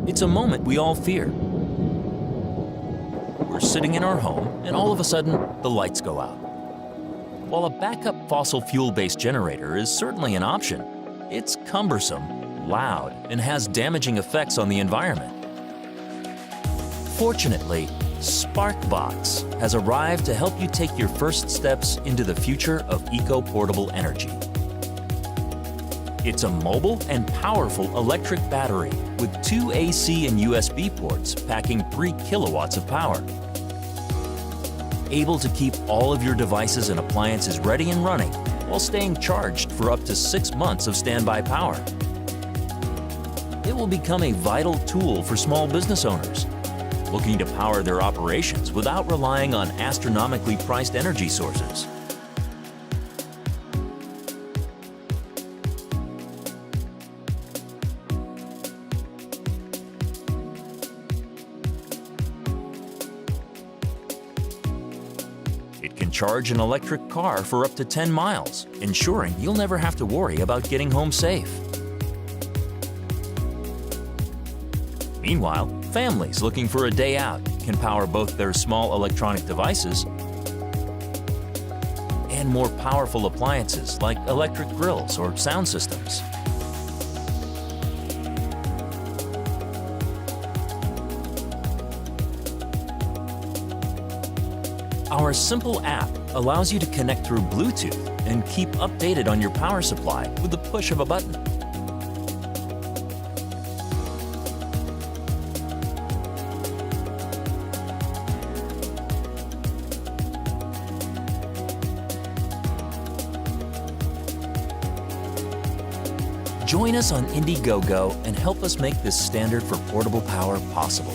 It's a moment we all fear. We're sitting in our home, and all of a sudden, the lights go out. While a backup fossil fuel-based generator is certainly an option, it's cumbersome, loud, and has damaging effects on the environment. Fortunately, Sparkbox has arrived to help you take your first steps into the future of eco-portable energy. It's a mobile and powerful electric battery with 2 AC and USB ports packing 3 kilowatts of power. Able to keep all of your devices and appliances ready and running while staying charged for up to 6 months of standby power. It will become a vital tool for small business owners looking to power their operations without relying on astronomically priced energy sources. It can charge an electric car for up to 10 miles, ensuring you'll never have to worry about getting home safe. Meanwhile, families looking for a day out can power both their small electronic devices and more powerful appliances like electric grills or sound systems. Our simple app allows you to connect through Bluetooth and keep updated on your power supply with the push of a button. Join us on Indiegogo and help us make this standard for portable power possible.